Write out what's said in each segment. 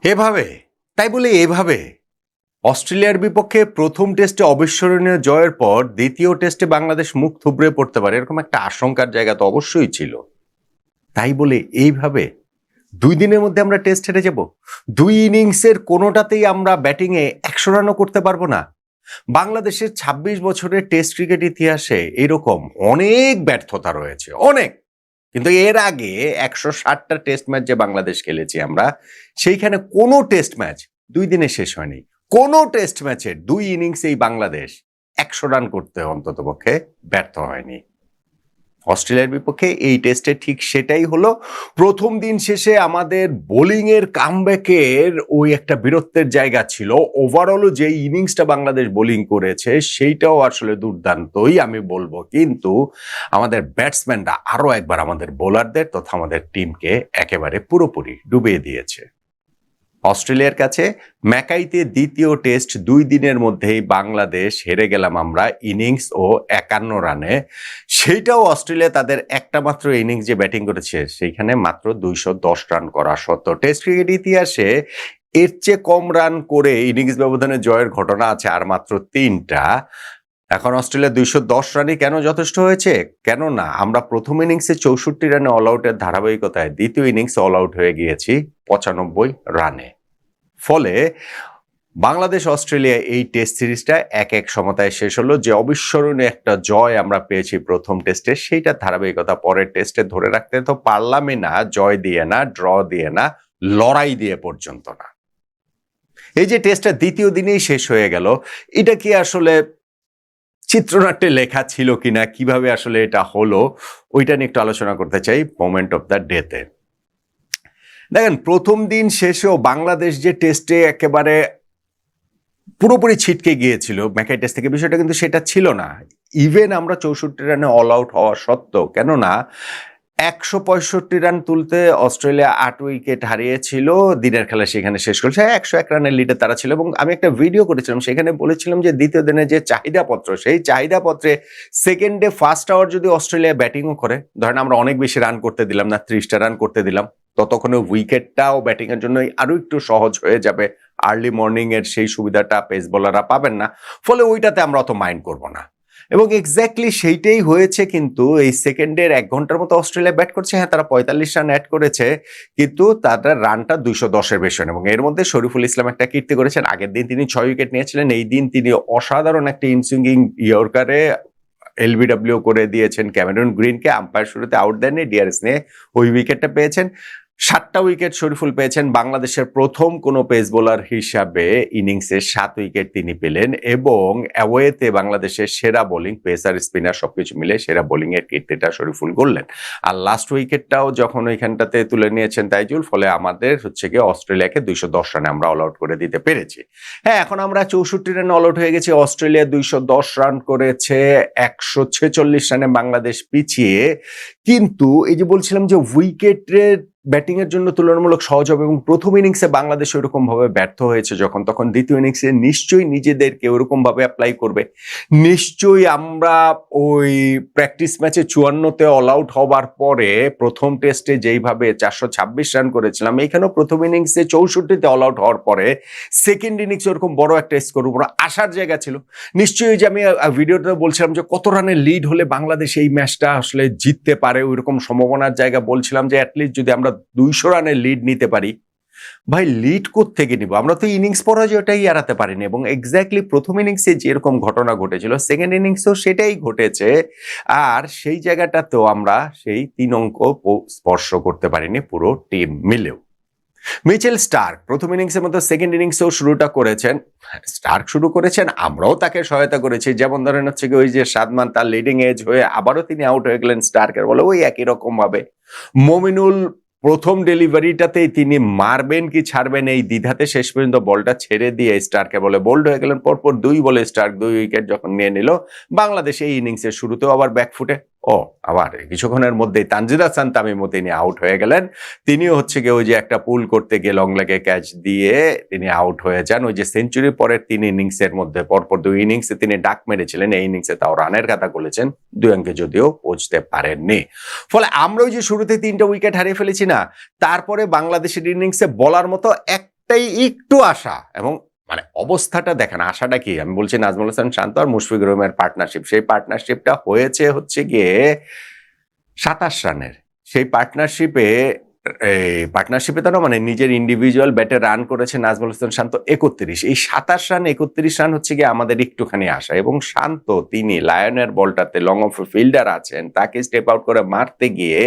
এভাবে, তাই বলে এভাবে অস্ট্রেলিয়ার বিপক্ষে প্রথম টেস্টে অবিস্মরণীয় জয়ের পর দ্বিতীয় টেস্টে বাংলাদেশ মুখ থুবড়ে পড়তে পারে এরকম একটা আশঙ্কার জায়গা তো অবশ্যই ছিল। তাই বলে এইভাবে 2 দিনের মধ্যে আমরা টেস্ট হেরে যাব? 2 ইনিংসের কোনোটাতেই আমরা ব্যাটিংয়ে 100 রানও করতে পারবো না? বাংলাদেশের 26 বছরের টেস্ট ক্রিকেট ইতিহাসে এরকম অনেক ব্যর্থতা রয়েছে, অনেক। কিন্তু এর আগে 160টা টেস্ট ম্যাচ যে বাংলাদেশ খেলেছি আমরা, সেইখানে কোনো টেস্ট ম্যাচ 2 দিনে শেষ হয়নি। কোনো টেস্ট ম্যাচের 2 ইনিংসেই বাংলাদেশ 100 রান করতে অন্ততপক্ষে ব্যর্থ হয়নি। অস্ট্রেলিয়ার বিপক্ষে এই টেস্টে ঠিক সেটাই হলো। প্রথম দিন শেষে আমাদের বোলিংয়ের কামব্যাকের ওই একটা বীরত্বের জায়গা ছিল। ওভারঅলও যে ইনিংসটা বাংলাদেশ বোলিং করেছে সেইটাও আসলে দুর্দান্তই আমি বলবো, কিন্তু আমাদের ব্যাটসম্যানরা আরো একবার আমাদের বোলারদের তথা আমাদের টিমকে একেবারে পুরোপুরি ডুবিয়ে দিয়েছে। অস্ট্রেলিয়ার কাছে ম্যাকাইতে দ্বিতীয় টেস্ট 2 দিনের মধ্যেই বাংলাদেশ হেরে গেলাম আমরা ইনিংস ও 51 রানে। সেইটাও অস্ট্রেলিয়া তাদের একটা মাত্র ইনিংস যে ব্যাটিং করেছে সেইখানে মাত্র 210 রান করা সত্ত্বেও। টেস্ট ক্রিকেট ইতিহাসে এর চেয়ে কম রান করে ইনিংস ব্যবধানে জয়ের ঘটনা আছে আর মাত্র 3টা। এখন অস্ট্রেলিয়া 210 রানই কেন যথেষ্ট হয়েছে? কেননা আমরা প্রথম ইনিংসে 64 রানে অল আউটের ধারাবাহিকতায় দ্বিতীয় ইনিংসে অল আউট হয়ে গিয়েছি 95 রানে। ফলে বাংলাদেশ অস্ট্রেলিয়া এই টেস্ট সিরিজটা 1-1 সমতায় শেষ হলো। যে অবিস্মরণীয় একটা জয় আমরা পেয়েছি প্রথম টেস্টে, সেইটার ধারাবাহিকতা পরের টেস্টে ধরে রাখতে তো পারলামই না, জয় দিয়ে না, ড্র দিয়ে না, লড়াই দিয়ে পর্যন্ত না। এই যে টেস্টটা দ্বিতীয় দিনেই শেষ হয়ে গেল, এটা কি আসলে চিত্রনাট্যে লেখা ছিল কিনা, কিভাবে আসলে এটা হলো, ওইটা নিয়ে একটু আলোচনা করতে চাই মোমেন্ট অফ দ্য ডেতে। দেখেন, প্রথম দিন শেষেও বাংলাদেশ যে টেস্টে একেবারে পুরোপুরি ছিটকে গিয়েছিল ম্যাকাই টেস্ট থেকে, বিষয়টা কিন্তু সেটা ছিল না। ইভেন আমরা 64 রানে অল আউট হওয়া সত্ত্বেও, কেননা 165 রান তুলতে অস্ট্রেলিয়া 8 উইকেট হারিয়েছিল, দিনের খেলা সেখানে শেষ করেছে 101 রানের লিডে তারা ছিল। এবং আমি একটা ভিডিও করেছিলাম, সেখানে বলেছিলাম যে দ্বিতীয় দিনে যে চাহিদাপত্র, সেই চাহিদাপত্রে সেকেন্ডে ফার্স্ট আওয়ার যদি অস্ট্রেলিয়া ব্যাটিংও করে, ধরেন আমরা অনেক বেশি রান করতে দিলাম না, 30টা রান করতে দিলাম, ততক্ষণে উইকেটটাও ব্যাটিং এর জন্য আরো একটু সহজ হয়ে যাবে। আর্লি মর্নিং এর সেই সুবিধাটা পেস বোলাররা পাবেন না, ফলে ওইটাতে আমরা অত মাইন্ড করব না। এবং এক্স্যাক্টলি সেইটাই হয়েছে। কিন্তু এই সেকেন্ডের 1 ঘন্টার মতো অস্ট্রেলিয়া ব্যাট করছে, হ্যাঁ তারা 45 রান অ্যাড করেছে, কিন্তু তাদের রানটা 210-এর বেশি। এবং এর মধ্যে শরীফুল ইসলাম একটা কীর্তি করেছেন। আগের দিন তিনি 6 উইকেট নিয়েছিলেন, এই দিন তিনি অসাধারণ একটা ইনসুইঙ্গিং ইয়র্কারে এলবিডব্লিউ করে দিয়েছেন ক্যামেরন গ্রিনকে। আম্পায়ার শুরুতে আউট দেননি, ডিআরএস নিয়ে ওই উইকেটটা পেয়েছেন। 7টা উইকেট শরীফুল পেয়েছেন। বাংলাদেশের প্রথম কোনো পেস বোলার হিসাবে ইনিংসে 7 উইকেট তিনি পেলেন। এবং অ্যাওয়েতে বাংলাদেশের সেরা বোলিং, পেসার স্পিনার সবকিছু মিলে সেরা বোলিং এর কীর্তিটা শরীফুল করলেন। আর লাস্ট উইকেটটাও যখন ওইখানটাতে তুলে নিয়েছেন তাইজুল, ফলে আমাদের হচ্ছে গিয়ে অস্ট্রেলিয়াকে 210 রানে আমরা অল আউট করে দিতে পেরেছি। হ্যাঁ, এখন আমরা 64 রানে অল আউট হয়ে গেছি, অস্ট্রেলিয়া 210 রান করেছে, 146 রানে বাংলাদেশ পিছিয়ে। কিন্তু এই যে বলছিলাম যে উইকেটের ব্যাটিং এর জন্য তুলনামূলক সহজ হবে, এবং প্রথম ইনিংসে বাংলাদেশ ওইরকম ভাবে ব্যর্থ হয়েছে যখন, তখন দ্বিতীয় ইনিংসে নিশ্চয়ই নিজেদেরকে ওইরকম ভাবে অ্যাপ্লাই করবে। নিশ্চয়ই আমরা ওই প্র্যাকটিস ম্যাচে 54-তে অল আউট হবার পরে প্রথম টেস্টে যেইভাবে 426 রান করেছিলাম, এখানেও প্রথম ইনিংসে 64-তে অল আউট হওয়ার পরে সেকেন্ড ইনিংসে ওরকম বড় একটা স্কোর উপর আসার জায়গা ছিল। নিশ্চয়ই যে আমি ভিডিওতে বলছিলাম যে কত রানের লিড হলে বাংলাদেশ এই ম্যাচটা আসলে জিততে পারে, ওইরকম সম্ভাবনার জায়গা বলছিলাম যে অ্যাটলিস্ট যদি আমরা 200 রানের লিড নিতে পারি। ভাই, লিড কোত্থেকে নিব? আমরা তো ইনিংস পরাজয়টাই এড়াতে পারিনি। এবং এক্স্যাক্টলি প্রথম ইনিংসে যেরকম ঘটনা ঘটেছিল সেকেন্ড ইনিংসেও সেটাই ঘটেছে। আর সেই জায়গাটাতেও আমরা সেই 3 অঙ্ক স্পর্শ করতে পারিনি পুরো টিম মিলেও। মিচেল স্টার্ক প্রথম ইনিংসের মতো সেকেন্ড ইনিংসেও শুরুটা করেছেন। স্টার্ক শুরু করেছেন, আমরাও তাকে সহায়তা করেছি। যেমন ধরেন হচ্ছে কি ওই যে সাদমান তার লিডিং এজ হয়ে আবারও তিনি আউট হয়ে গেলেন স্টার্কের বলে, ওই একই রকম ভাবে। মমিনুল প্রথম ডেলিভারিটাতেই তিনি মারবেন কি ছাড়বেন এই দ্বিধাতে শেষ পর্যন্ত বলটা ছেড়ে দিয়ে স্টার্কে বলে বোল্ড হয়ে গেলেন। পরপর 2 বলে স্টার্ক 2 উইকেট যখন নিয়ে নিল, বাংলাদেশ এই ইনিংসের শুরুতেও আবার ব্যাকফুটে। আবার কিছুক্ষণের মধ্যেই তানজিদ হাসান তামিমও তিনি আউট হয়ে গেলেন। তিনিও হচ্ছে গিয়ে ওই যে একটা পুল করতে গিয়ে লং লেগে ক্যাচ দিয়ে তিনি আউট হয়ে যান। ওই যে সেঞ্চুরি পরের 3 ইনিংসের মধ্যে পরপর 2 ইনিংসে তিনি ডাক মেরেছিলেন, এই ইনিংসে তাও রানের খাতা খুলেছেন, 2 অঙ্কে যদিও পৌঁছতে পারেননি। ফলে আমরা ওই যে শুরুতে 3টা উইকেট হারিয়ে ফেলেছি না, তারপরে বাংলাদেশের ইনিংসে বলার মতো একটা অনেকটাই একটু আশা, এবং মানে অবস্থাটা দেখেন, আশাটা কি, আমি বলছি নাজমুল হাসান শান্ত আর মুশফিকুর রহিমের পার্টনারশিপ, সেই পার্টনারশিপটা হয়েছে হচ্ছে গিয়ে 27 রানের। সেই পার্টনারশিপে তো না, মানে নিজের ইন্ডিভিজুয়াল ব্যাটে রান করেছে নাজমুল হাসান শান্ত 31। এই 27 রান হচ্ছে গিয়ে আমাদের একটুখানি আশা, এবং শান্ত তিনি লায়নের বলটাতে লং অফ ফিল্ডার আছেন, তাকে স্টেপ আউট করে মারতে গিয়ে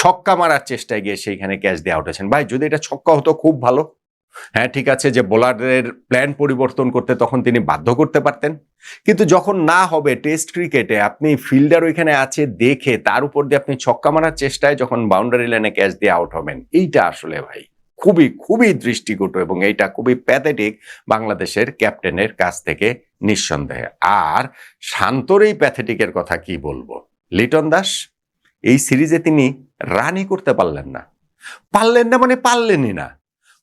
ছক্কা মারার চেষ্টায় গিয়ে সেইখানে ক্যাচ দিয়ে আউট হয়েছেন। ভাই যদি এটা ছক্কা হতো খুব ভালো, হ্যাঁ ঠিক আছে, যে বোলারের প্ল্যান পরিবর্তন করতে তখন তিনি বাধ্য করতে পারতেন, কিন্তু যখন না হবে টেস্ট ক্রিকেটে আপনি ফিল্ডার ওইখানে আছে দেখে তার উপর দিয়ে আপনি ছক্কা মারার চেষ্টায় যখন বাউন্ডারি লাইনে ক্যাচ দিয়ে আউট হবেন, এইটা আসলে ভাই খুবই খুবই দৃষ্টিকটু, এবং এইটা খুবই প্যাথেটিক বাংলাদেশের ক্যাপ্টেনের কাছ থেকে নিঃসন্দেহে। আর শান্তর এই প্যাথেটিকের কথা কি বলবো, লিটন দাস এই সিরিজে তিনি রানই করতে পারলেন না, মানে পারলেনই না।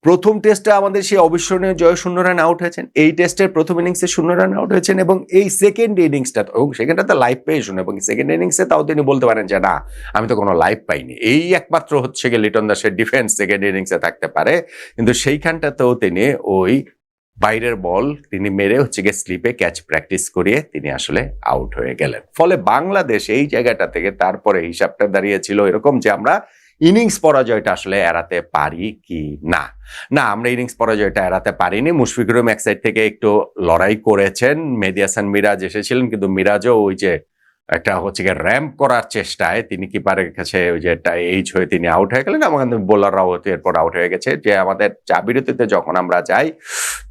প্রথম টেস্টে আমাদের সেই অবিস্মরণীয় জয় 0 রান আউট হয়েছেন, এই টেস্টের প্রথম ইনিংসে 0 রান আউট হয়েছেন, এবং এই সেকেন্ড ইনিংসটা, এবং সেকেন্ডটাতে লাইভ পেয়ে শুনে, এবং সেকেন্ড ইনিংসে তাও তিনি বলতে পারেন যে না আমি তো কোনো লাইভ পাইনি। এই একমাত্র হচ্ছে গিয়ে লিটন দাসের ডিফেন্স সেকেন্ড ইনিংসে থাকতে পারে, কিন্তু সেইখানটাতেও তিনি ওই বাইরের বল তিনি মেরে হচ্ছে গিয়ে স্লিপে ক্যাচ প্র্যাকটিস করিয়ে তিনি আসলে আউট হয়ে গেলেন। ফলে বাংলাদেশ এই জায়গাটা থেকে তারপরে হিসাবটা দাঁড়িয়েছিল এরকম যে আমরা ইনিংস পরাজয়টা আসলে এড়াতে পারি কি না। না, আমরা ইনিংস পরাজয়টা এড়াতে পারিনি। মুশফিকুর রহিম এক সাইড থেকে একটু লড়াই করেছেন, মেহেদী হাসান মিরাজ এসেছিলেন, কিন্তু মিরাজও ওই যে একটা হচ্ছে গিয়ে র্যাম্প করার চেষ্টায় তিনি কিপারের কাছে ওই যে এইচ হয়ে তিনি আউট হয়ে গেলেন, আমাদের বোলাররাও এরপর আউট হয়ে গেছে। যে আমাদের চা বিরতিতে যখন আমরা যাই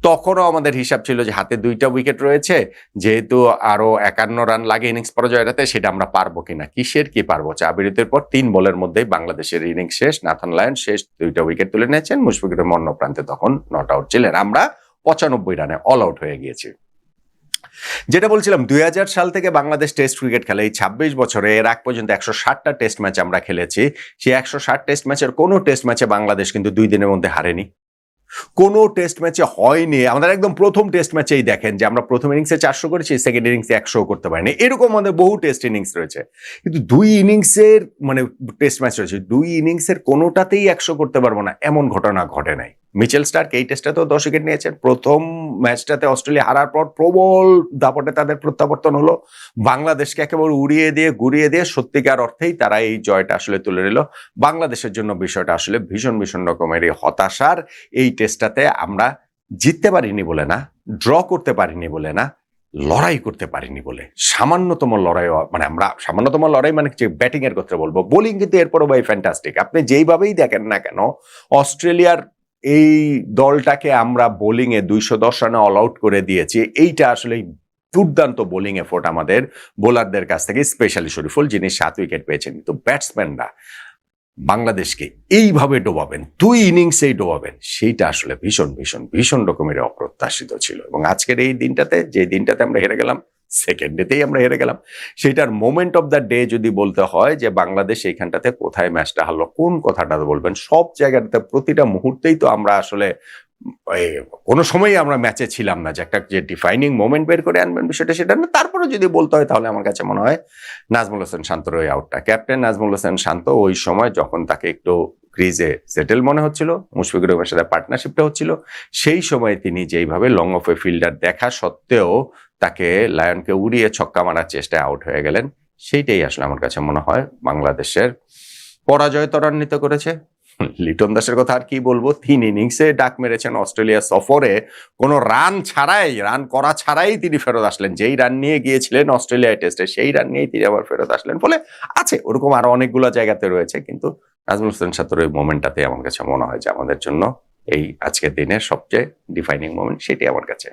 তখনও আমাদের হিসাব ছিল যে হাতে 2টা উইকেট রয়েছে, যেহেতু আরো 51 রান লাগে ইনিংস পরাজয় এড়াতে, সেটা আমরা পারবো কিনা, কিসের কি পারবো। চা বিরতির পর 3 বলের মধ্যেই বাংলাদেশের ইনিংস শেষ, নাথান লায়ন শেষ 2টা উইকেট তুলে নিয়েছেন, মুশফিকুর রহিম অন্য প্রান্তে তখন নট আউট ছিলেন, আমরা 95 রানে অল আউট হয়ে গিয়েছি। যেটা বলছিলাম 2000 সাল থেকে বাংলাদেশ টেস্ট ক্রিকেট খেলে, এই 26 বছরে এর আগ পর্যন্ত 160টা টেস্ট ম্যাচ আমরা খেলেছি। সেই 160 টেস্ট ম্যাচের কোনো টেস্ট ম্যাচে বাংলাদেশ কিন্তু 2 দিনের মধ্যে হারেনি, কোনো টেস্ট ম্যাচে হয়নি। আমাদের একদম প্রথম টেস্ট ম্যাচেই দেখেন যে আমরা প্রথম ইনিংসে 400 করেছি, সেকেন্ড ইনিংসে 100 করতে পারিনি। এরকম আমাদের বহু টেস্ট ইনিংস রয়েছে, কিন্তু 2 ইনিংসের মানে টেস্ট ম্যাচ রয়েছে, 2 ইনিংসের কোনোটাতেই 100 করতে পারবো না, এমন ঘটনা ঘটে নাই। মিচেল স্টার্ক এই টেস্টটাতেও 10 উইকেট নিয়েছেন। প্রথম ম্যাচটাতে অস্ট্রেলিয়া হারার পর প্রবল দাপটে তাদের প্রত্যাবর্তন হলো, বাংলাদেশকে একেবারে উড়িয়ে দিয়ে গুড়িয়ে দিয়ে সত্যিকার অর্থেই তারা এই জয়টা আসলে তুলে নিল। বাংলাদেশের জন্য বিষয়টা আসলে ভীষণ ভীষণ রকমের হতাশার। এই টেস্টটাতে আমরা জিততে পারিনি বলে না, ড্র করতে পারিনি বলে না, লড়াই করতে পারিনি বলে, সামান্যতম লড়াই, মানে আমরা সামান্যতম লড়াই মানে যে ব্যাটিং এর কথা বলবো, বোলিং কিন্তু এরপরও ভাই ফ্যান্টাস্টিক। আপনি যেইভাবেই দেখেন না কেন, অস্ট্রেলিয়ার এই দলটাকে আমরা বোলিং এ 210 রানে অল আউট করে দিয়েছি। এইটা আসলে দুর্দান্ত বোলিং এফোর্ট আমাদের বোলারদের কাছ থেকে, স্পেশালি শরীফুল যিনি 7 উইকেট পেয়েছেন। কিন্তু ব্যাটসম্যানরা বাংলাদেশকে এইভাবে ডোবাবেন, 2 ইনিংসেই ডোবাবেন, সেইটা আসলে ভীষণ ভীষণ ভীষণ রকমের অপ্রত্যাশিত ছিল। এবং আজকের এই দিনটাতে, যে দিনটাতে আমরা হেরে গেলাম, সেকেন্ড ডেতেই আমরা হেরে গেলাম, সেটার মোমেন্ট অফ দ্য ডে যদি বলতে হয় যে বাংলাদেশ এইখানটাতে কোথায় ম্যাচটা হারলো, কোন কথাটা বলবেন, সব জায়গাটাতে প্রতিটা মুহূর্তেই তো আমরা আসলে কোনো সময়ই আমরা ম্যাচে ছিলাম না, যে একটা যে ডিফাইনিং মোমেন্ট বের করে আনবেন বিষয়টা সেটা না। তারপরে যদি বলতে হয় তাহলে আমার কাছে মনে হয় নাজমুল হাসান শান্তর ওই আউটটা, ক্যাপ্টেন নাজমুল হাসান শান্ত ওই সময় যখন তাকে একটু ক্রিজে সেটেল মনে হচ্ছিল, মুশফিকুর রহিমের সাথে পার্টনারশিপটা হচ্ছিল, সেই সময় তিনি যেইভাবে লং অফ এ ফিল্ডার দেখা সত্ত্বেও তাকে লায়নকে উড়িয়ে ছক্কা মারার চেষ্টায় আউট হয়ে গেলেন, সেইটাই আসলে আমার কাছে মনে হয় বাংলাদেশের পরাজয় ত্বরান্বিত করেছে। লিটন দাসের কথা আর কি বলবো, 3 ইনিংসে ডাক মেরেছেন অস্ট্রেলিয়া সফরে, কোনো রান ছাড়াই, রান করা ছাড়াই তিনি ফেরত আসলেন। যেই রান নিয়ে গিয়েছিলেন অস্ট্রেলিয়া টেস্টে, সেই রান নিয়েই তিনি আবার ফেরত আসলেন। ফলে আছে ওরকম আরো অনেকগুলো জায়গাতে রয়েছে, কিন্তু নাজমুল হাসান শান্তর ওই মোমেন্টটাতে আমার কাছে মনে হয় যে আমাদের জন্য এই আজকের দিনের সবচেয়ে ডিফাইনিং মোমেন্ট, সেটি আমার কাছে।